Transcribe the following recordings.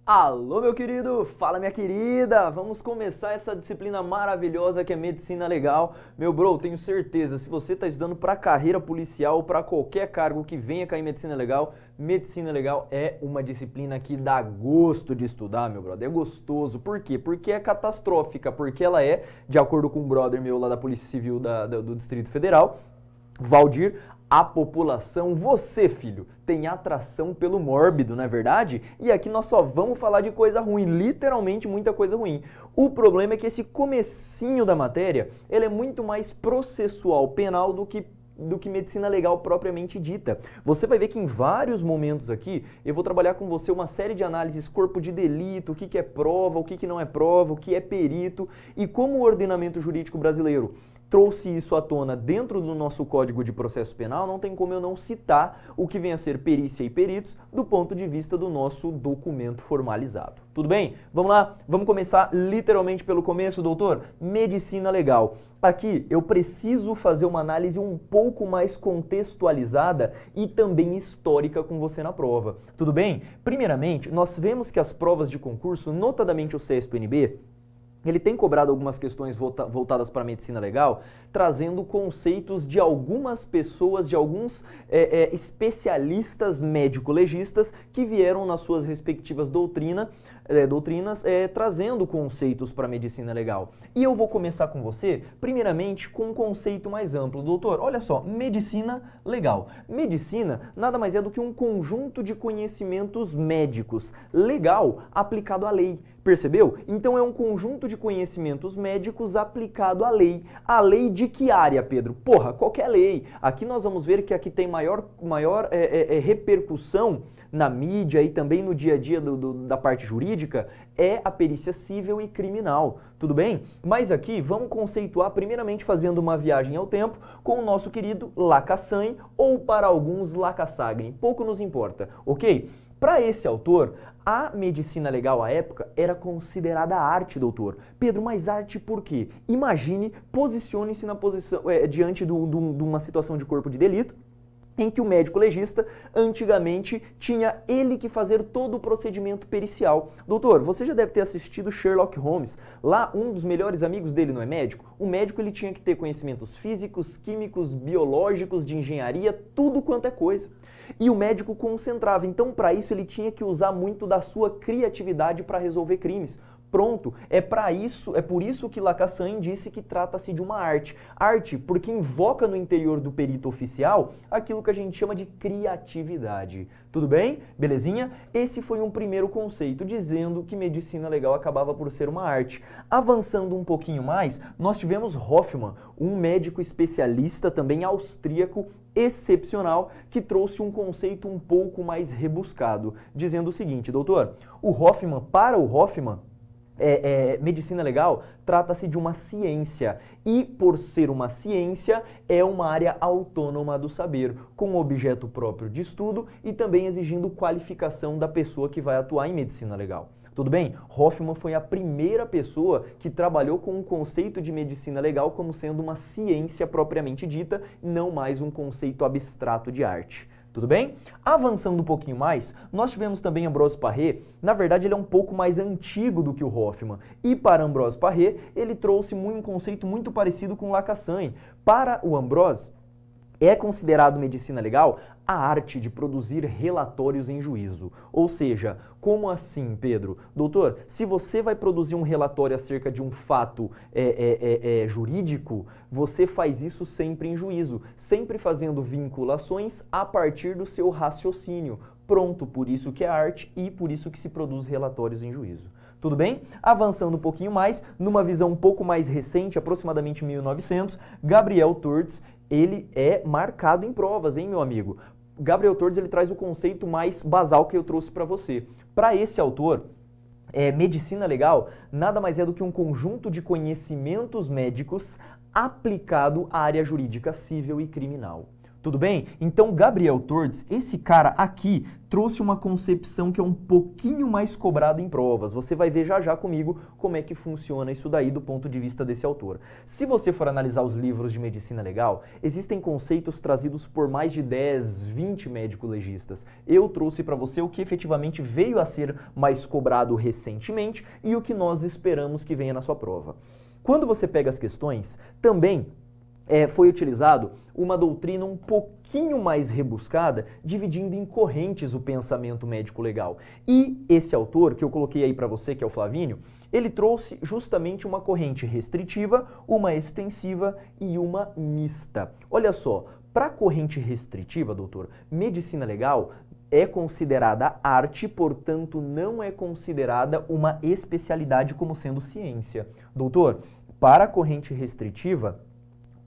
Alô, meu querido! Fala, minha querida! Vamos começar essa disciplina maravilhosa que é Medicina Legal. Meu bro, tenho certeza, se você está estudando para carreira policial ou para qualquer cargo que venha cair em Medicina Legal é uma disciplina que dá gosto de estudar, meu brother. É gostoso. Por quê? Porque é catastrófica, porque ela é, de acordo com um brother meu lá da Polícia Civil do Distrito Federal, Valdir, a população, você, filho, tem atração pelo mórbido, não é verdade? E aqui nós só vamos falar de coisa ruim, literalmente muita coisa ruim. O problema é que esse comecinho da matéria, ele é muito mais processual, penal do que medicina legal propriamente dita. Você vai ver que em vários momentos aqui eu vou trabalhar com você uma série de análises corpo de delito, o que é prova, o que não é prova, o que é perito e como o ordenamento jurídico brasileiro trouxe isso à tona dentro do nosso Código de Processo Penal, não tem como eu não citar o que vem a ser perícia e peritos do ponto de vista do nosso documento formalizado. Tudo bem? Vamos lá? Vamos começar literalmente pelo começo, doutor? Medicina legal. Aqui eu preciso fazer uma análise um pouco mais contextualizada e também histórica com você na prova. Tudo bem? Primeiramente, nós vemos que as provas de concurso, notadamente o CESP-NB, ele tem cobrado algumas questões voltadas para a medicina legal, trazendo conceitos de algumas pessoas, de alguns especialistas médico-legistas que vieram nas suas respectivas doutrinas, trazendo conceitos para a medicina legal. E eu vou começar com você, primeiramente, com um conceito mais amplo. Doutor, olha só, medicina legal. Medicina nada mais é do que um conjunto de conhecimentos médicos, legal, aplicado à lei. Percebeu? Então é um conjunto de conhecimentos médicos aplicado à lei. A lei de que área, Pedro? Porra, qualquer lei. Aqui nós vamos ver que aqui tem maior repercussão na mídia e também no dia a dia da parte jurídica é a perícia civil e criminal. Tudo bem? Mas aqui vamos conceituar primeiramente fazendo uma viagem ao tempo com o nosso querido Lacassagne ou para alguns Lacassagne. Pouco nos importa, ok? Para esse autor, a medicina legal à época era considerada arte, doutor. Pedro, mas arte por quê? Imagine, posicione-se na posição, diante de uma situação de corpo de delito, em que o médico legista, antigamente, tinha ele que fazer todo o procedimento pericial. Doutor, você já deve ter assistido Sherlock Holmes. Lá, um dos melhores amigos dele não é médico? O médico ele tinha que ter conhecimentos físicos, químicos, biológicos, de engenharia, tudo quanto é coisa. E o médico concentrava, então para isso ele tinha que usar muito da sua criatividade para resolver crimes. Pronto, é por isso que Lacassagne disse que trata-se de uma arte. Arte porque invoca no interior do perito oficial aquilo que a gente chama de criatividade. Tudo bem? Belezinha? Esse foi um primeiro conceito, dizendo que medicina legal acabava por ser uma arte. Avançando um pouquinho mais, nós tivemos Hoffmann, um médico especialista, também austríaco, excepcional, que trouxe um conceito um pouco mais rebuscado, dizendo o seguinte, doutor, para o Hoffmann, medicina legal trata-se de uma ciência e, por ser uma ciência, é uma área autônoma do saber, com objeto próprio de estudo e também exigindo qualificação da pessoa que vai atuar em medicina legal. Tudo bem? Hoffmann foi a primeira pessoa que trabalhou com o conceito de medicina legal como sendo uma ciência propriamente dita, não mais um conceito abstrato de arte. Tudo bem? Avançando um pouquinho mais, nós tivemos também Ambroise Paré. Na verdade, ele é um pouco mais antigo do que o Hoffmann. E para Ambroise Paré, ele trouxe um conceito muito parecido com Lacassagne. Para o Ambroise, é considerado medicina legal a arte de produzir relatórios em juízo. Ou seja, como assim, Pedro? Doutor, se você vai produzir um relatório acerca de um fato jurídico, você faz isso sempre em juízo, sempre fazendo vinculações a partir do seu raciocínio. Pronto, por isso que é arte e por isso que se produz relatórios em juízo. Tudo bem? Avançando um pouquinho mais, numa visão um pouco mais recente, aproximadamente 1900, Gabriel Turtz, ele é marcado em provas, hein, meu amigo? Gabriel Turtz, ele traz o conceito mais basal que eu trouxe para você. Para esse autor, medicina legal nada mais é do que um conjunto de conhecimentos médicos aplicado à área jurídica civil e criminal. Tudo bem? Então, Gabriel Tordes, esse cara aqui, trouxe uma concepção que é um pouquinho mais cobrada em provas. Você vai ver já já comigo como é que funciona isso daí do ponto de vista desse autor. Se você for analisar os livros de medicina legal, existem conceitos trazidos por mais de 10, 20 médico-legistas. Eu trouxe para você o que efetivamente veio a ser mais cobrado recentemente e o que nós esperamos que venha na sua prova. Quando você pega as questões, também foi utilizado uma doutrina um pouquinho mais rebuscada, dividindo em correntes o pensamento médico-legal. E esse autor, que eu coloquei aí para você, que é o Flavínio, ele trouxe justamente uma corrente restritiva, uma extensiva e uma mista. Olha só, para a corrente restritiva, doutor, medicina legal é considerada arte, portanto não é considerada uma especialidade como sendo ciência. Doutor, para a corrente restritiva,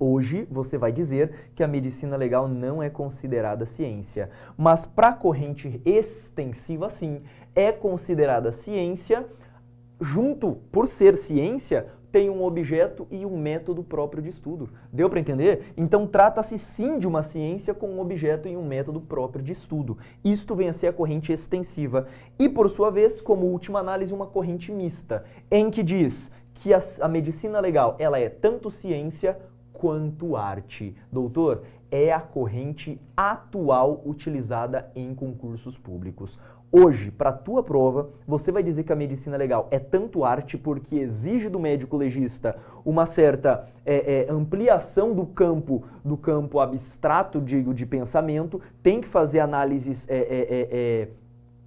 hoje você vai dizer que a medicina legal não é considerada ciência, mas para a corrente extensiva, sim, é considerada ciência, junto, por ser ciência, tem um objeto e um método próprio de estudo. Deu para entender? Então trata-se sim de uma ciência com um objeto e um método próprio de estudo. Isto vem a ser a corrente extensiva. E por sua vez, como última análise, uma corrente mista, em que diz que a medicina legal ela é tanto ciência quanto arte. Doutor, é a corrente atual utilizada em concursos públicos. Hoje, para a tua prova, você vai dizer que a medicina legal é tanto arte porque exige do médico legista uma certa ampliação do campo abstrato de pensamento, tem que fazer análises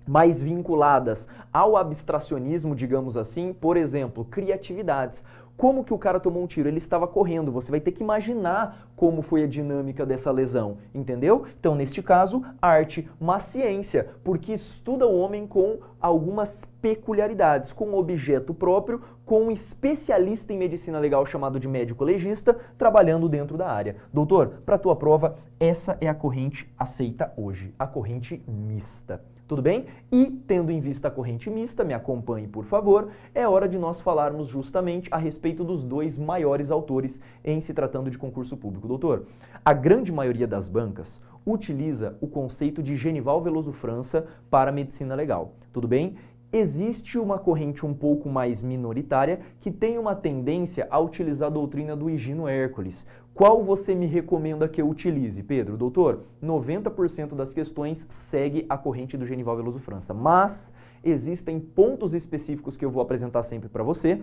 mais vinculadas ao abstracionismo, digamos assim, por exemplo, criatividades. Como que o cara tomou um tiro? Ele estava correndo, você vai ter que imaginar como foi a dinâmica dessa lesão, entendeu? Então, neste caso, arte, mas ciência, porque estuda o homem com algumas peculiaridades, com um objeto próprio, com um especialista em medicina legal chamado de médico legista, trabalhando dentro da área. Doutor, para a tua prova, essa é a corrente aceita hoje, a corrente mista. Tudo bem? E, tendo em vista a corrente mista, me acompanhe, por favor, é hora de nós falarmos justamente a respeito dos dois maiores autores em se tratando de concurso público. Doutor, a grande maioria das bancas utiliza o conceito de Genival Veloso França para a medicina legal. Tudo bem? Existe uma corrente um pouco mais minoritária que tem uma tendência a utilizar a doutrina do Higino Hércules. Qual você me recomenda que eu utilize, Pedro? Doutor, 90% das questões segue a corrente do Genival Veloso França, mas existem pontos específicos que eu vou apresentar sempre para você,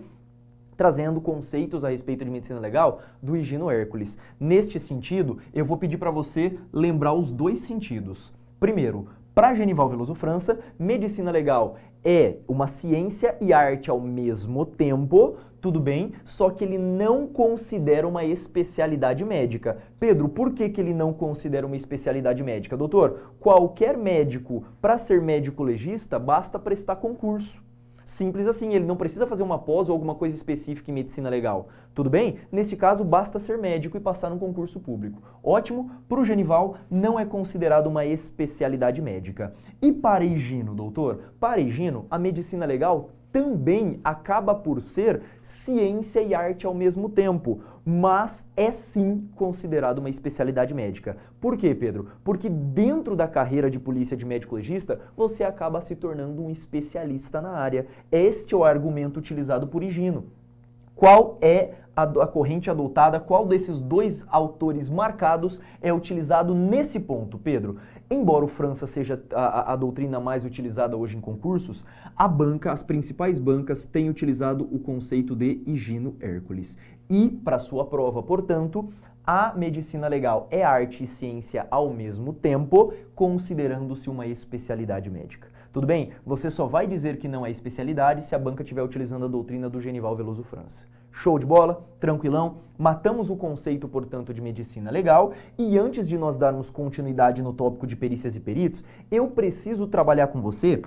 trazendo conceitos a respeito de medicina legal do Higino Hércules. Neste sentido, eu vou pedir para você lembrar os dois sentidos. Primeiro, para Genival Veloso França, medicina legal é uma ciência e arte ao mesmo tempo, tudo bem, só que ele não considera uma especialidade médica. Pedro, por que ele não considera uma especialidade médica? Doutor, qualquer médico, para ser médico legista, basta prestar concurso. Simples assim, ele não precisa fazer uma pós ou alguma coisa específica em medicina legal. Tudo bem? Nesse caso, basta ser médico e passar num concurso público. Ótimo, para o Genival não é considerado uma especialidade médica. E para Higino, doutor? Para Higino, a medicina legal também acaba por ser ciência e arte ao mesmo tempo, mas é sim considerado uma especialidade médica. Por quê, Pedro? Porque dentro da carreira de polícia de médico legista, você acaba se tornando um especialista na área. Este é o argumento utilizado por Higino. Qual é a corrente adotada, qual desses dois autores marcados é utilizado nesse ponto, Pedro? Embora o França seja a doutrina mais utilizada hoje em concursos, as principais bancas têm utilizado o conceito de Higino Hércules. E, para sua prova, portanto, a medicina legal é arte e ciência ao mesmo tempo, considerando-se uma especialidade médica. Tudo bem? Você só vai dizer que não é especialidade se a banca estiver utilizando a doutrina do Genival Veloso França. Show de bola? Tranquilão? Matamos o conceito, portanto, de medicina legal e antes de nós darmos continuidade no tópico de perícias e peritos, eu preciso trabalhar com você,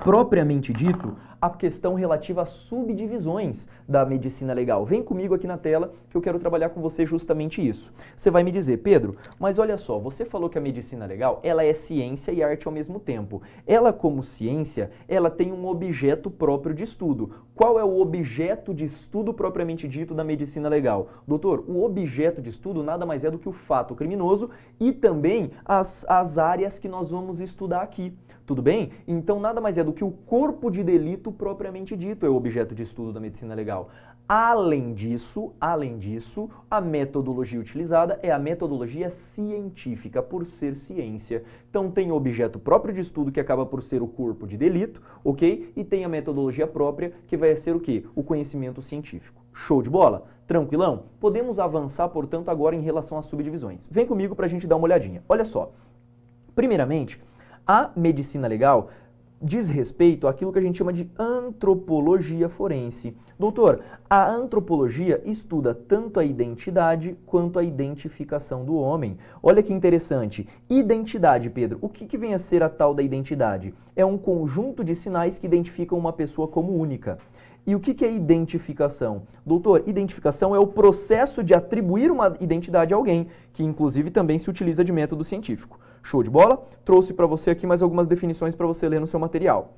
propriamente dito, a questão relativa às subdivisões da medicina legal. Vem comigo aqui na tela que eu quero trabalhar com você justamente isso. Você vai me dizer, Pedro, mas olha só, você falou que a medicina legal, ela é ciência e arte ao mesmo tempo. Ela, como ciência, ela tem um objeto próprio de estudo. Qual é o objeto de estudo propriamente dito da medicina legal? Doutor, o objeto de estudo nada mais é do que o fato criminoso e também as áreas que nós vamos estudar aqui. Tudo bem? Então nada mais é do que o corpo de delito propriamente dito é o objeto de estudo da medicina legal. Além disso, a metodologia utilizada é a metodologia científica, por ser ciência. Então tem o objeto próprio de estudo, que acaba por ser o corpo de delito, ok? E tem a metodologia própria, que vai ser o quê? O conhecimento científico. Show de bola? Tranquilão? Podemos avançar, portanto, agora em relação às subdivisões. Vem comigo para a gente dar uma olhadinha. Olha só. Primeiramente, a medicina legal diz respeito àquilo que a gente chama de antropologia forense. Doutor, a antropologia estuda tanto a identidade quanto a identificação do homem. Olha que interessante. Identidade, Pedro. O que vem a ser a tal da identidade? É um conjunto de sinais que identificam uma pessoa como única. E o que é identificação? Doutor, identificação é o processo de atribuir uma identidade a alguém, que inclusive também se utiliza de método científico. Show de bola? Trouxe para você aqui mais algumas definições para você ler no seu material.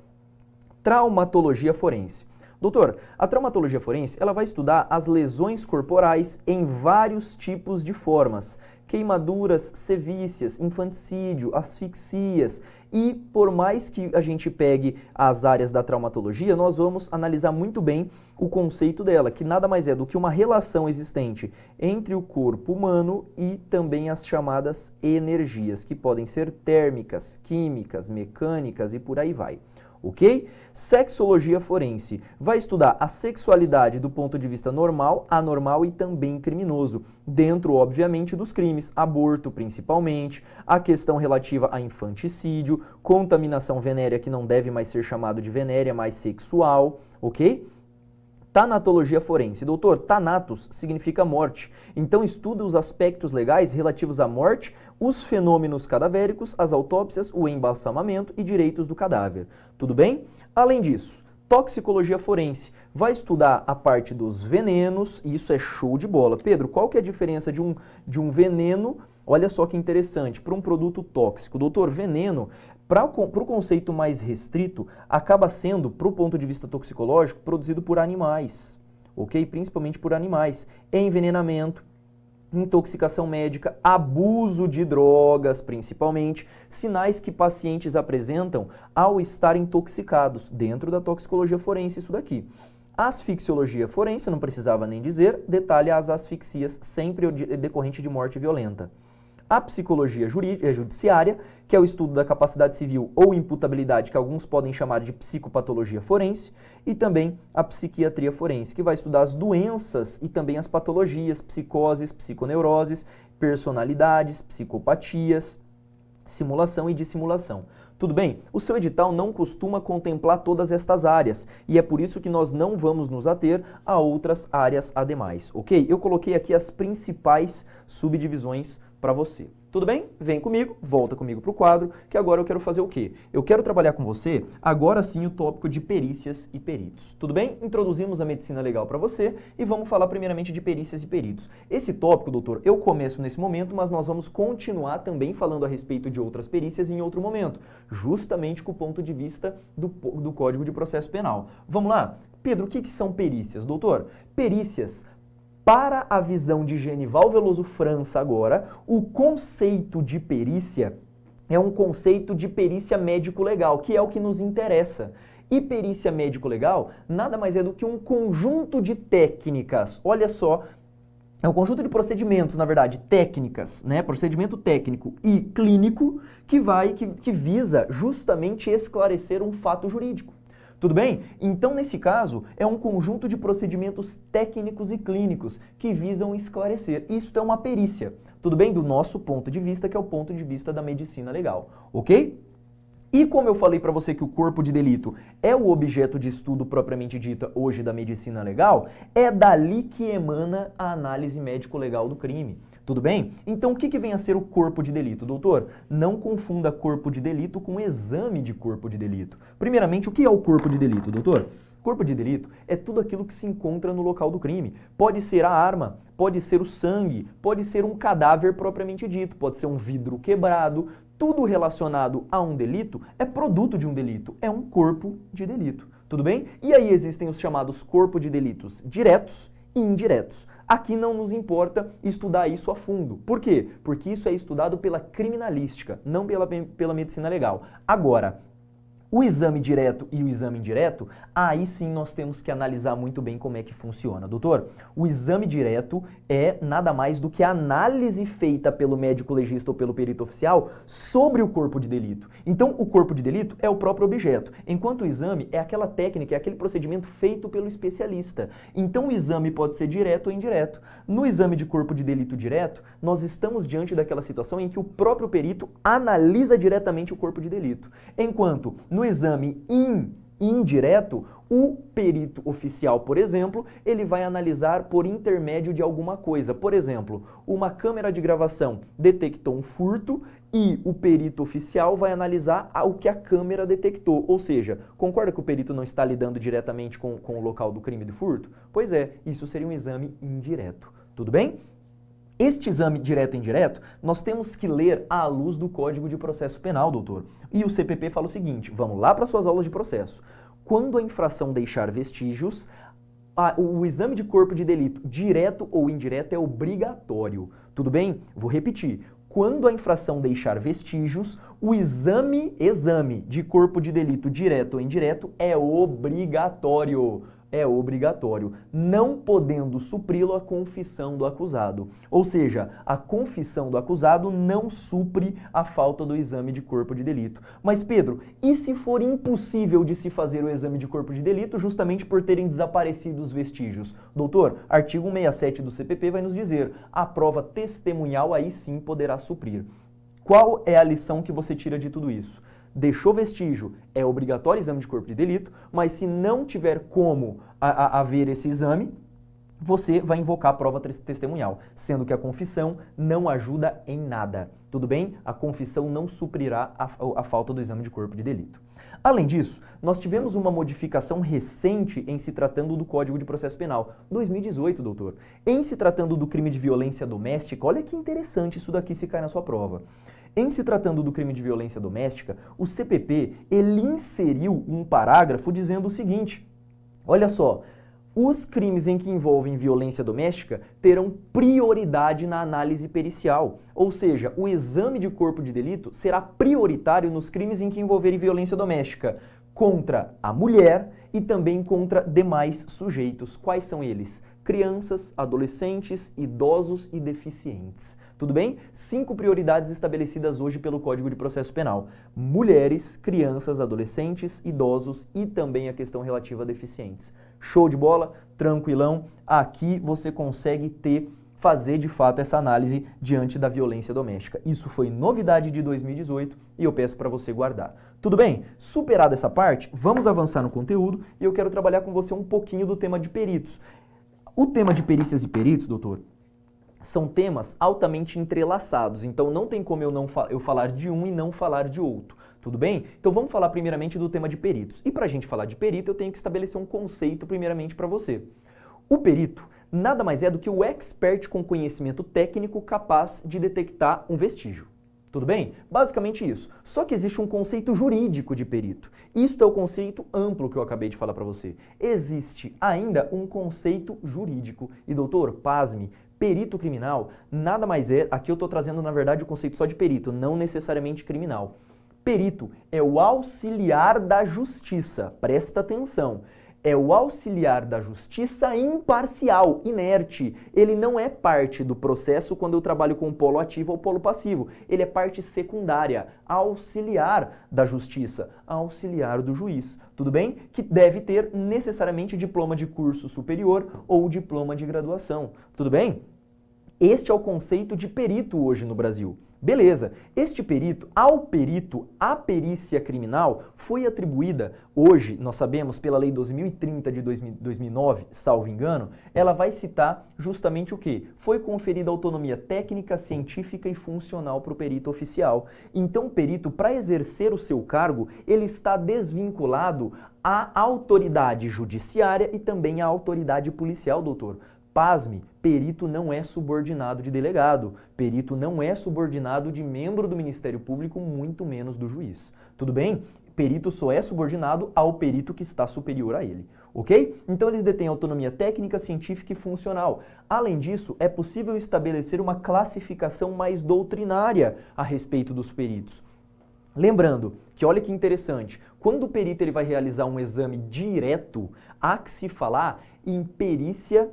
Traumatologia forense. Doutor, a traumatologia forense, ela vai estudar as lesões corporais em vários tipos de formas. Queimaduras, sevícias, infanticídio, asfixias. E por mais que a gente pegue as áreas da traumatologia, nós vamos analisar muito bem o conceito dela, que nada mais é do que uma relação existente entre o corpo humano e também as chamadas energias, que podem ser térmicas, químicas, mecânicas e por aí vai. Ok? Sexologia forense vai estudar a sexualidade do ponto de vista normal, anormal e também criminoso, dentro, obviamente, dos crimes, aborto principalmente, a questão relativa a infanticídio, contaminação venérea que não deve mais ser chamado de venérea, mas sexual, ok? Tanatologia forense. Doutor, thanatos significa morte. Então estuda os aspectos legais relativos à morte, os fenômenos cadavéricos, as autópsias, o embalsamamento e direitos do cadáver. Tudo bem? Além disso, toxicologia forense vai estudar a parte dos venenos, e isso é show de bola. Pedro, qual que é a diferença de um veneno, olha só que interessante, para um produto tóxico? Doutor, veneno, para o conceito mais restrito, acaba sendo, para o ponto de vista toxicológico, produzido por animais, ok? Principalmente por animais. Envenenamento, intoxicação médica, abuso de drogas, principalmente, sinais que pacientes apresentam ao estar intoxicados, dentro da toxicologia forense, isso daqui. Asfixiologia forense, não precisava nem dizer, detalha as asfixias, sempre decorrente de morte violenta. A psicologia judiciária, que é o estudo da capacidade civil ou imputabilidade, que alguns podem chamar de psicopatologia forense, e também a psiquiatria forense, que vai estudar as doenças e também as patologias, psicoses, psiconeuroses, personalidades, psicopatias, simulação e dissimulação. Tudo bem? O seu edital não costuma contemplar todas estas áreas e é por isso que nós não vamos nos ater a outras áreas ademais, ok? Eu coloquei aqui as principais subdivisões para você. Tudo bem? Vem comigo, volta comigo para o quadro, que agora eu quero fazer o quê? Eu quero trabalhar com você, agora sim, o tópico de perícias e peritos. Tudo bem? Introduzimos a medicina legal para você e vamos falar primeiramente de perícias e peritos. Esse tópico, doutor, eu começo nesse momento, mas nós vamos continuar também falando a respeito de outras perícias em outro momento, justamente com o ponto de vista do Código de Processo Penal. Vamos lá? Pedro, o que são perícias, doutor? Perícias, para a visão de Genival Veloso França agora, o conceito de perícia é um conceito de perícia médico-legal, que é o que nos interessa. E perícia médico-legal nada mais é do que um conjunto de técnicas, olha só, é um conjunto de procedimentos, na verdade, técnicas, né? Procedimento técnico e clínico que visa justamente esclarecer um fato jurídico. Tudo bem? Então, nesse caso, é um conjunto de procedimentos técnicos e clínicos que visam esclarecer. Isso é uma perícia, tudo bem? Do nosso ponto de vista, que é o ponto de vista da medicina legal, ok? E como eu falei para você que o corpo de delito é o objeto de estudo propriamente dita hoje da medicina legal, é dali que emana a análise médico-legal do crime. Tudo bem? Então o que vem a ser o corpo de delito, doutor? Não confunda corpo de delito com exame de corpo de delito. Primeiramente, o que é o corpo de delito, doutor? Corpo de delito é tudo aquilo que se encontra no local do crime. Pode ser a arma, pode ser o sangue, pode ser um cadáver propriamente dito, pode ser um vidro quebrado. Tudo relacionado a um delito é produto de um delito, é um corpo de delito. Tudo bem? E aí existem os chamados corpos de delitos diretos e indiretos. Aqui não nos importa estudar isso a fundo. Por quê? Porque isso é estudado pela criminalística, não pela medicina legal. Agora, o exame direto e o exame indireto, aí sim nós temos que analisar muito bem como é que funciona. Doutor, o exame direto é nada mais do que a análise feita pelo médico legista ou pelo perito oficial sobre o corpo de delito. Então, o corpo de delito é o próprio objeto, enquanto o exame é aquela técnica, é aquele procedimento feito pelo especialista. Então, o exame pode ser direto ou indireto. No exame de corpo de delito direto, nós estamos diante daquela situação em que o próprio perito analisa diretamente o corpo de delito, enquanto no exame indireto, o perito oficial, por exemplo, ele vai analisar por intermédio de alguma coisa. Por exemplo, uma câmera de gravação detectou um furto e o perito oficial vai analisar o que a câmera detectou. Ou seja, concorda que o perito não está lidando diretamente com o local do crime do furto? Pois é, isso seria um exame indireto. Tudo bem? Este exame direto e indireto, nós temos que ler à luz do Código de Processo Penal, doutor. E o CPP fala o seguinte, vamos lá para suas aulas de processo. Quando a infração deixar vestígios, o exame de corpo de delito, direto ou indireto, é obrigatório. Tudo bem? Vou repetir. Quando a infração deixar vestígios, o exame de corpo de delito, direto ou indireto, é obrigatório. É obrigatório, não podendo supri-lo a confissão do acusado. Ou seja, a confissão do acusado não supre a falta do exame de corpo de delito. Mas, Pedro, e se for impossível de se fazer o exame de corpo de delito justamente por terem desaparecido os vestígios? Doutor, artigo 167 do CPP vai nos dizer, a prova testemunhal aí sim poderá suprir. Qual é a lição que você tira de tudo isso? Deixou vestígio, é obrigatório exame de corpo de delito, mas se não tiver como haver esse exame, você vai invocar a prova testemunhal, sendo que a confissão não ajuda em nada. Tudo bem? A confissão não suprirá a falta do exame de corpo de delito. Além disso, nós tivemos uma modificação recente em se tratando do Código de Processo Penal, 2018, doutor. Em se tratando do crime de violência doméstica, olha que interessante isso daqui se cai na sua prova. Em se tratando do crime de violência doméstica, o CPP, ele inseriu um parágrafo dizendo o seguinte, olha só, os crimes em que envolvem violência doméstica terão prioridade na análise pericial, ou seja, o exame de corpo de delito será prioritário nos crimes em que envolverem violência doméstica contra a mulher e também contra demais sujeitos. Quais são eles? Crianças, adolescentes, idosos e deficientes. Tudo bem? 5 prioridades estabelecidas hoje pelo Código de Processo Penal. Mulheres, crianças, adolescentes, idosos e também a questão relativa a deficientes. Show de bola? Tranquilão? Aqui você consegue fazer de fato essa análise diante da violência doméstica. Isso foi novidade de 2018 e eu peço para você guardar. Tudo bem? Superada essa parte, vamos avançar no conteúdo e eu quero trabalhar com você um pouquinho do tema de peritos. O tema de perícias e peritos, doutor, são temas altamente entrelaçados, então não tem como eu falar de um e não falar de outro, tudo bem? Então vamos falar primeiramente do tema de peritos. E para a gente falar de perito, eu tenho que estabelecer um conceito primeiramente para você. O perito nada mais é do que o expert com conhecimento técnico capaz de detectar um vestígio. Tudo bem? Basicamente isso. Só que existe um conceito jurídico de perito. Isto é o conceito amplo que eu acabei de falar para você. Existe ainda um conceito jurídico. E doutor, pasme, perito criminal nada mais é, aqui eu estou trazendo na verdade o conceito só de perito, não necessariamente criminal. Perito é o auxiliar da justiça, presta atenção. É o auxiliar da justiça imparcial, inerte. Ele não é parte do processo quando eu trabalho com o polo ativo ou polo passivo. Ele é parte secundária, auxiliar da justiça, auxiliar do juiz. Tudo bem? Que deve ter necessariamente diploma de curso superior ou diploma de graduação. Tudo bem? Este é o conceito de perito hoje no Brasil. Beleza. Este perito, ao perito, a perícia criminal foi atribuída, hoje, nós sabemos, pela Lei 2030 de 2009, salvo engano, ela vai citar justamente o quê? Foi conferida autonomia técnica, científica e funcional para o perito oficial. Então, o perito, para exercer o seu cargo, ele está desvinculado à autoridade judiciária e também à autoridade policial, doutor. Pasme, perito não é subordinado de delegado, perito não é subordinado de membro do Ministério Público, muito menos do juiz. Tudo bem? Perito só é subordinado ao perito que está superior a ele, ok? Então eles detêm autonomia técnica, científica e funcional. Além disso, é possível estabelecer uma classificação mais doutrinária a respeito dos peritos. Lembrando que, olha que interessante, quando o perito ele vai realizar um exame direto, há que se falar em perícia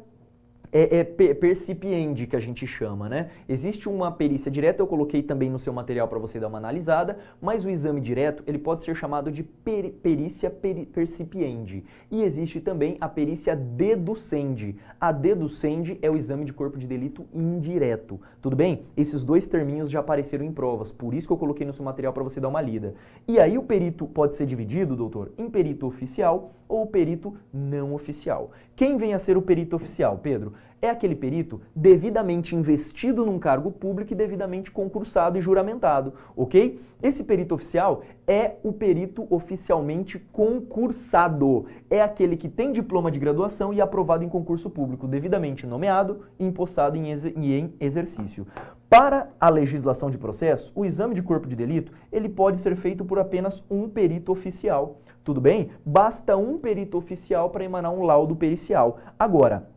percipiendi, que a gente chama, né? Existe uma perícia direta, eu coloquei também no seu material para você dar uma analisada, mas o exame direto, ele pode ser chamado de perícia percipiendi. E existe também a perícia deducendi. A deducendi é o exame de corpo de delito indireto. Tudo bem? Esses dois terminhos já apareceram em provas, por isso que eu coloquei no seu material para você dar uma lida. E aí o perito pode ser dividido, doutor, em perito oficial ou perito não oficial. Quem vem a ser o perito oficial, Pedro? É aquele perito devidamente investido num cargo público e devidamente concursado e juramentado, ok? Esse perito oficial é o perito oficialmente concursado. É aquele que tem diploma de graduação e aprovado em concurso público, devidamente nomeado e empossado em exercício. Para a legislação de processo, o exame de corpo de delito, ele pode ser feito por apenas um perito oficial. Tudo bem? Basta um perito oficial para emanar um laudo pericial. Agora,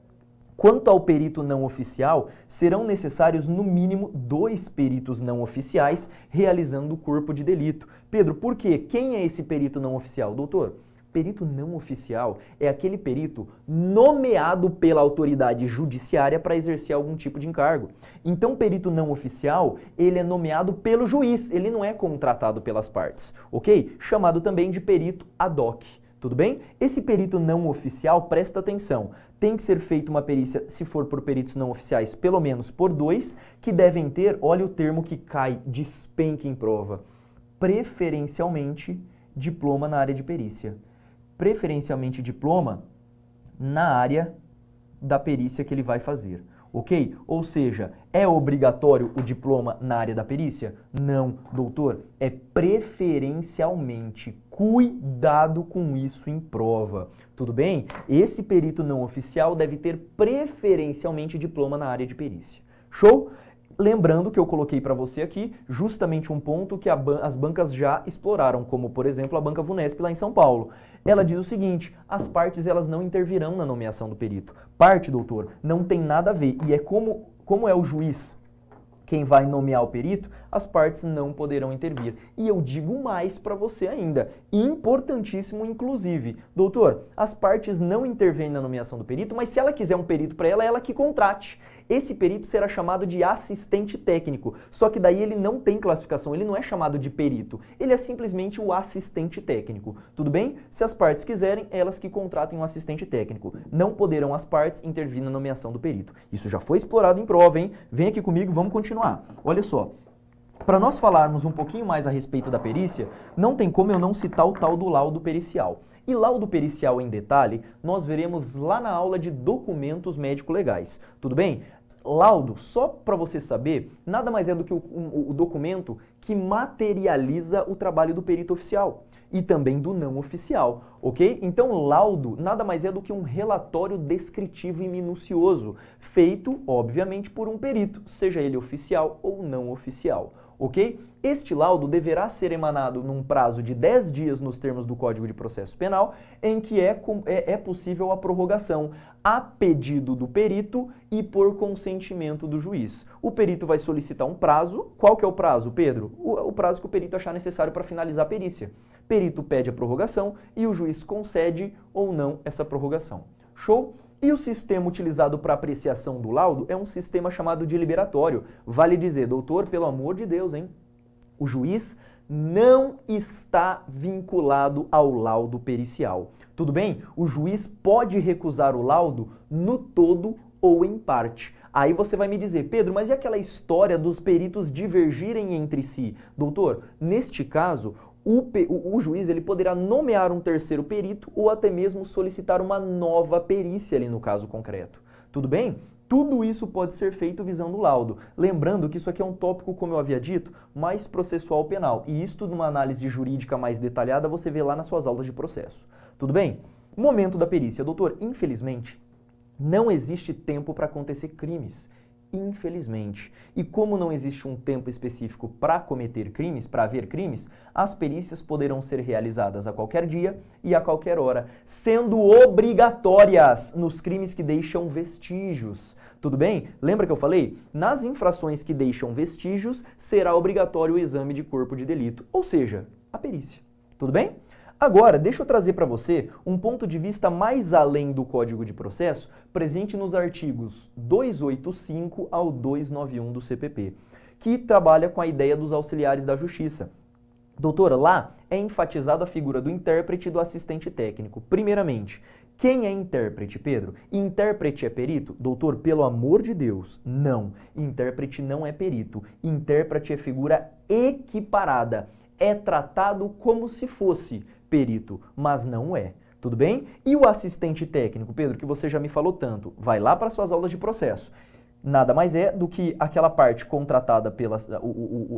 quanto ao perito não oficial, serão necessários no mínimo 2 peritos não oficiais realizando o corpo de delito. Pedro, por quê? Quem é esse perito não oficial, doutor? Perito não oficial é aquele perito nomeado pela autoridade judiciária para exercer algum tipo de encargo. Então, perito não oficial, ele é nomeado pelo juiz, ele não é contratado pelas partes, ok? Chamado também de perito ad hoc. Tudo bem? Esse perito não oficial, presta atenção, tem que ser feita uma perícia, se for por peritos não oficiais, pelo menos por 2, que devem ter, olha o termo que cai, despenca em prova, preferencialmente diploma na área de perícia. Preferencialmente diploma na área da perícia que ele vai fazer, ok? Ou seja, é obrigatório o diploma na área da perícia? Não, doutor, é preferencialmente. Cuidado com isso em prova, tudo bem? Esse perito não oficial deve ter preferencialmente diploma na área de perícia. Show? Lembrando que eu coloquei para você aqui justamente um ponto que as bancas já exploraram, como por exemplo a banca Vunesp lá em São Paulo. Ela diz o seguinte, as partes elas não intervirão na nomeação do perito. Parte, doutor, não tem nada a ver e é como é o juiz quem vai nomear o perito, as partes não poderão intervir. E eu digo mais para você ainda, importantíssimo inclusive. Doutor, as partes não intervêm na nomeação do perito, mas se ela quiser um perito para ela, ela que contrate. Esse perito será chamado de assistente técnico, só que daí ele não tem classificação, ele não é chamado de perito, ele é simplesmente o assistente técnico. Tudo bem? Se as partes quiserem, elas que contratem um assistente técnico. Não poderão as partes intervir na nomeação do perito. Isso já foi explorado em prova, hein? Vem aqui comigo, vamos continuar. Olha só. Para nós falarmos um pouquinho mais a respeito da perícia, não tem como eu não citar o tal do laudo pericial. E laudo pericial em detalhe, nós veremos lá na aula de documentos médico-legais. Tudo bem? Laudo, só para você saber, nada mais é do que o documento que materializa o trabalho do perito oficial e também do não oficial, ok? Então, laudo nada mais é do que um relatório descritivo e minucioso, feito, obviamente, por um perito, seja ele oficial ou não oficial, ok? Este laudo deverá ser emanado num prazo de 10 dias nos termos do Código de Processo Penal, em que é possível a prorrogação a pedido do perito e por consentimento do juiz. O perito vai solicitar um prazo. Qual que é o prazo, Pedro? O prazo que o perito achar necessário para finalizar a perícia. Perito pede a prorrogação e o juiz concede ou não essa prorrogação. Show? E o sistema utilizado para apreciação do laudo é um sistema chamado de liberatório. Vale dizer, doutor, pelo amor de Deus, hein? O juiz não está vinculado ao laudo pericial. Tudo bem? O juiz pode recusar o laudo no todo ou em parte. Aí você vai me dizer, Pedro, mas e aquela história dos peritos divergirem entre si? Doutor, neste caso, o juiz ele poderá nomear um terceiro perito ou até mesmo solicitar uma nova perícia ali no caso concreto. Tudo bem? Tudo isso pode ser feito visando o laudo. Lembrando que isso aqui é um tópico, como eu havia dito, mais processual penal. E isto, numa análise jurídica mais detalhada, você vê lá nas suas aulas de processo. Tudo bem? Momento da perícia. Doutor, infelizmente, não existe tempo para acontecer crimes. Infelizmente. E como não existe um tempo específico para cometer crimes, para haver crimes, as perícias poderão ser realizadas a qualquer dia e a qualquer hora, sendo obrigatórias nos crimes que deixam vestígios. Tudo bem? Lembra que eu falei? Nas infrações que deixam vestígios, será obrigatório o exame de corpo de delito, ou seja, a perícia. Tudo bem? Agora, deixa eu trazer para você um ponto de vista mais além do Código de Processo, presente nos artigos 285 ao 291 do CPP, que trabalha com a ideia dos auxiliares da justiça. Doutora, lá é enfatizado a figura do intérprete e do assistente técnico. Primeiramente, quem é intérprete, Pedro? Intérprete é perito? Doutor, pelo amor de Deus, não. Intérprete não é perito. Intérprete é figura equiparada. É tratado como se fosse perito, mas não é. Tudo bem? E o assistente técnico, Pedro, que você já me falou tanto, vai lá para suas aulas de processo. Nada mais é do que aquela parte contratada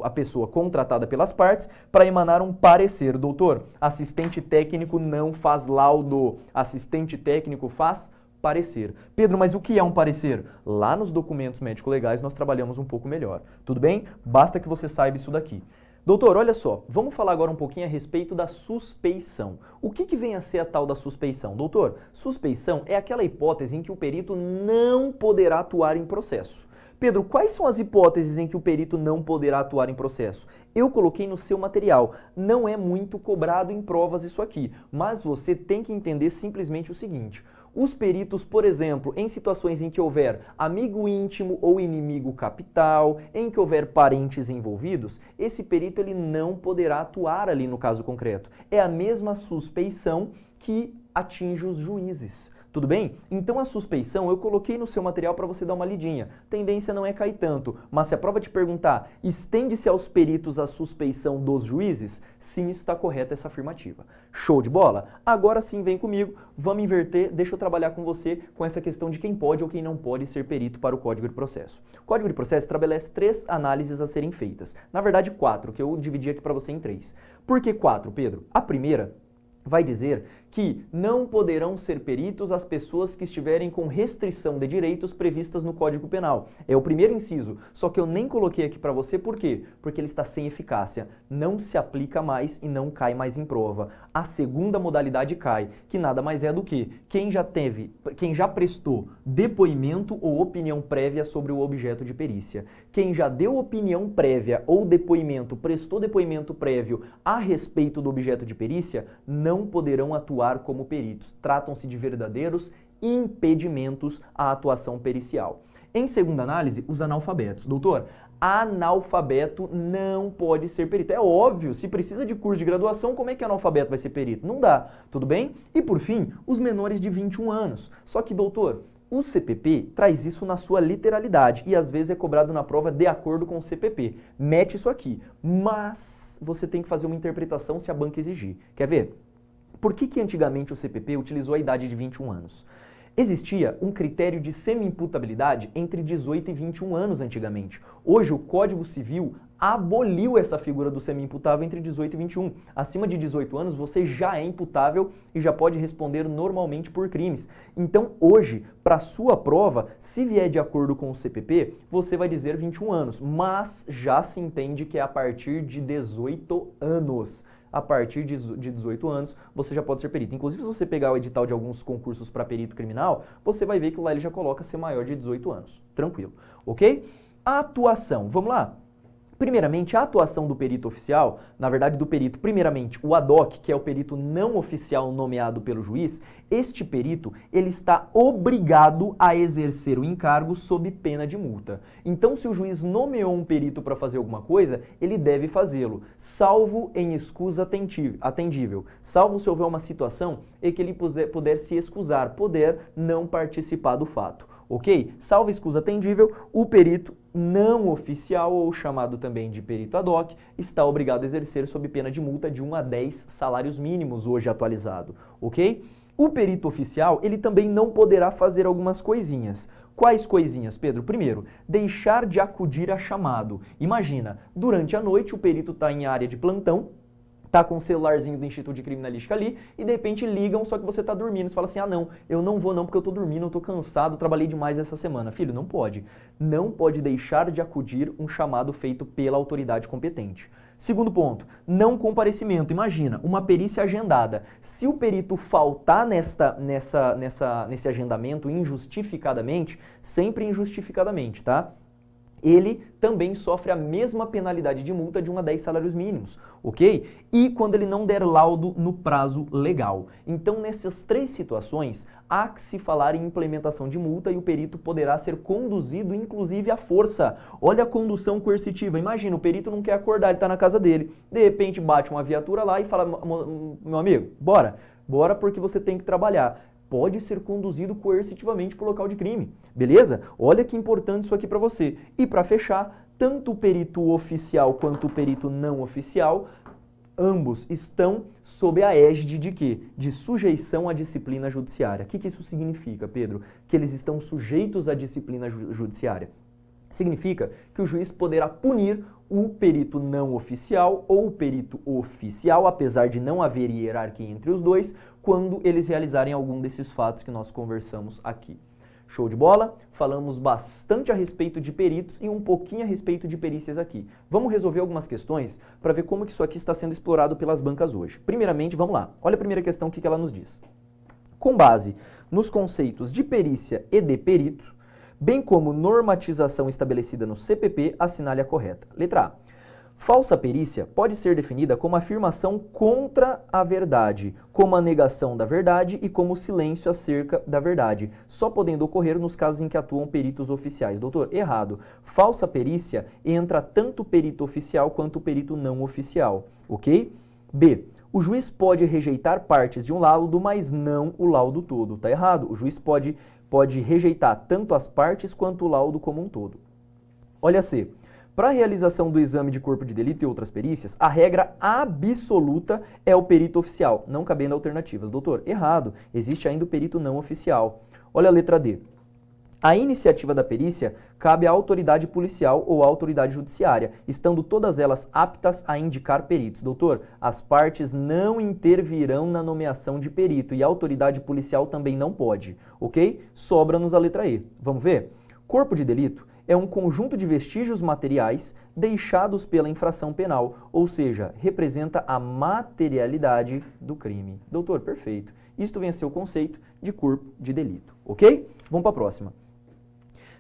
a pessoa contratada pelas partes para emanar um parecer. Doutor, assistente técnico não faz laudo, assistente técnico faz parecer. Pedro, mas o que é um parecer? Lá nos documentos médico-legais nós trabalhamos um pouco melhor. Tudo bem? Basta que você saiba isso daqui. Doutor, olha só, vamos falar agora um pouquinho a respeito da suspeição. O que vem a ser a tal da suspeição? Doutor, suspeição é aquela hipótese em que o perito não poderá atuar em processo. Pedro, quais são as hipóteses em que o perito não poderá atuar em processo? Eu coloquei no seu material, não é muito cobrado em provas isso aqui, mas você tem que entender simplesmente o seguinte. Os peritos, por exemplo, em situações em que houver amigo íntimo ou inimigo capital, em que houver parentes envolvidos, esse perito ele não poderá atuar ali no caso concreto. É a mesma suspeição que atinge os juízes. Tudo bem? Então a suspeição eu coloquei no seu material para você dar uma lidinha. Tendência não é cair tanto, mas se a prova te perguntar, estende-se aos peritos a suspeição dos juízes? Sim, está correta essa afirmativa. Show de bola? Agora sim, vem comigo, vamos inverter, deixa eu trabalhar com você com essa questão de quem pode ou quem não pode ser perito para o Código de Processo. O Código de Processo estabelece 3 análises a serem feitas. Na verdade, 4, que eu dividi aqui para você em 3. Por que 4, Pedro? A primeira vai dizer que não poderão ser peritos as pessoas que estiverem com restrição de direitos previstas no Código Penal. É o primeiro inciso, só que eu nem coloquei aqui para você, por quê? Porque ele está sem eficácia, não se aplica mais e não cai mais em prova. A segunda modalidade cai, que nada mais é do que quem já prestou depoimento ou opinião prévia sobre o objeto de perícia. Quem já deu opinião prévia ou depoimento, prestou depoimento prévio a respeito do objeto de perícia, não poderão atuar como peritos. Tratam-se de verdadeiros impedimentos à atuação pericial. Em segunda análise, os analfabetos. Doutor, analfabeto não pode ser perito. É óbvio, se precisa de curso de graduação, como é que analfabeto vai ser perito? Não dá, tudo bem? E por fim, os menores de 21 anos. Só que, doutor, o CPP traz isso na sua literalidade e às vezes é cobrado na prova de acordo com o CPP. Mete isso aqui, mas você tem que fazer uma interpretação se a banca exigir. Quer ver? Por que antigamente o CPP utilizou a idade de 21 anos? Existia um critério de semi-imputabilidade entre 18 e 21 anos antigamente. Hoje o Código Civil aboliu essa figura do semi-imputável entre 18 e 21. Acima de 18 anos você já é imputável e já pode responder normalmente por crimes. Então hoje, para sua prova, se vier de acordo com o CPP, você vai dizer 21 anos, mas já se entende que é a partir de 18 anos. A partir de 18 anos, você já pode ser perito. Inclusive, se você pegar o edital de alguns concursos para perito criminal, você vai ver que lá ele já coloca ser maior de 18 anos. Tranquilo, ok? A atuação, vamos lá? Primeiramente, a atuação do perito oficial, na verdade do perito, primeiramente, o ad hoc, que é o perito não oficial nomeado pelo juiz, este perito, ele está obrigado a exercer o encargo sob pena de multa. Então, se o juiz nomeou um perito para fazer alguma coisa, ele deve fazê-lo, salvo em escusa atendível, salvo se houver uma situação em que ele puder se excusar, poder não participar do fato. ok? Salvo escusa atendível, o perito não oficial, ou chamado também de perito ad hoc, está obrigado a exercer sob pena de multa de 1 a 10 salários mínimos, hoje atualizado, ok? O perito oficial, ele também não poderá fazer algumas coisinhas. Quais coisinhas, Pedro? Primeiro, deixar de acudir a chamado. Imagina, durante a noite o perito está em área de plantão, tá com o celularzinho do Instituto de Criminalística ali e de repente ligam, só que você tá dormindo. Você fala assim, ah não, eu não vou não porque eu tô dormindo, eu tô cansado, trabalhei demais essa semana. Filho, não pode. Não pode deixar de acudir um chamado feito pela autoridade competente. Segundo ponto, não comparecimento. Imagina, uma perícia agendada. Se o perito faltar nesse agendamento injustificadamente, sempre injustificadamente, tá? Ele também sofre a mesma penalidade de multa de 1 a 10 salários mínimos, ok? E quando ele não der laudo no prazo legal. Então, nessas 3 situações, há que se falar em implementação de multa e o perito poderá ser conduzido, inclusive à força. Olha a condução coercitiva. Imagina, o perito não quer acordar, ele está na casa dele. De repente, bate uma viatura lá e fala, meu amigo, bora porque você tem que trabalhar. Pode ser conduzido coercitivamente para o local de crime, beleza? Olha que importante isso aqui para você. E para fechar, tanto o perito oficial quanto o perito não oficial, ambos estão sob a égide de quê? De sujeição à disciplina judiciária. O que isso significa, Pedro? Que eles estão sujeitos à disciplina judiciária. Significa que o juiz poderá punir o perito não oficial ou o perito oficial, apesar de não haver hierarquia entre os dois, quando eles realizarem algum desses fatos que nós conversamos aqui. Show de bola? Falamos bastante a respeito de peritos e um pouquinho a respeito de perícias aqui. Vamos resolver algumas questões para ver como que isso aqui está sendo explorado pelas bancas hoje. Primeiramente, vamos lá. Olha a primeira questão, o que ela nos diz. Com base nos conceitos de perícia e de perito, bem como normatização estabelecida no CPP, assinale a correta. Letra A. Falsa perícia pode ser definida como afirmação contra a verdade, como a negação da verdade e como silêncio acerca da verdade, só podendo ocorrer nos casos em que atuam peritos oficiais. Doutor, errado. Falsa perícia entra tanto o perito oficial quanto o perito não oficial, ok? B. O juiz pode rejeitar partes de um laudo, mas não o laudo todo. Tá errado. O juiz pode rejeitar tanto as partes quanto o laudo como um todo. Olha C. Para a realização do exame de corpo de delito e outras perícias, a regra absoluta é o perito oficial, não cabendo alternativas. Doutor, errado. Existe ainda o perito não oficial. Olha a letra D. A iniciativa da perícia cabe à autoridade policial ou à autoridade judiciária, estando todas elas aptas a indicar peritos. Doutor, as partes não intervirão na nomeação de perito e a autoridade policial também não pode, ok? Sobra-nos a letra E. Vamos ver? Corpo de delito é um conjunto de vestígios materiais deixados pela infração penal, ou seja, representa a materialidade do crime. Doutor, perfeito. Isto vem a ser o conceito de corpo de delito, ok? Vamos para a próxima.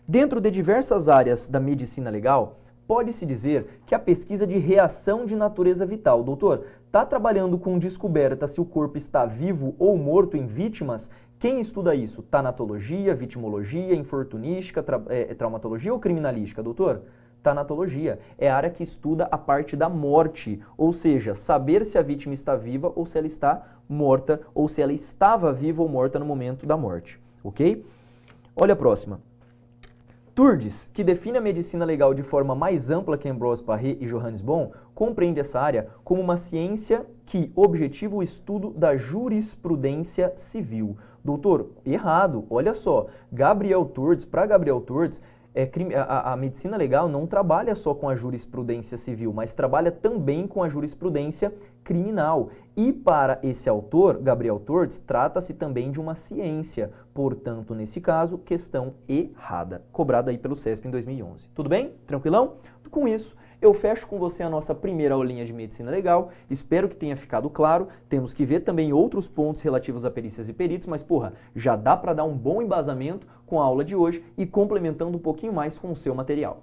Dentro de diversas áreas da medicina legal, pode-se dizer que a pesquisa de reação de natureza vital, doutor, está trabalhando com descoberta se o corpo está vivo ou morto em vítimas? Quem estuda isso? Tanatologia, vitimologia, infortunística, traumatologia ou criminalística, doutor? Tanatologia é a área que estuda a parte da morte, ou seja, saber se a vítima está viva ou se ela está morta, ou se ela estava viva ou morta no momento da morte, ok? Olha a próxima. Turdes, que define a medicina legal de forma mais ampla que Ambrose Paré e Johannes Bohm, compreende essa área como uma ciência que objetiva o estudo da jurisprudência civil. Doutor, errado, olha só, Gabriel Turdes, para Gabriel Turdes, a medicina legal não trabalha só com a jurisprudência civil, mas trabalha também com a jurisprudência criminal. E para esse autor, Gabriel Turdes, trata-se também de uma ciência. Portanto, nesse caso, questão errada, cobrada aí pelo CESP em 2011. Tudo bem? Tranquilão? Com isso, eu fecho com você a nossa primeira aulinha de medicina legal. Espero que tenha ficado claro. Temos que ver também outros pontos relativos a perícias e peritos, mas, porra, já dá para dar um bom embasamento com a aula de hoje e complementando um pouquinho mais com o seu material.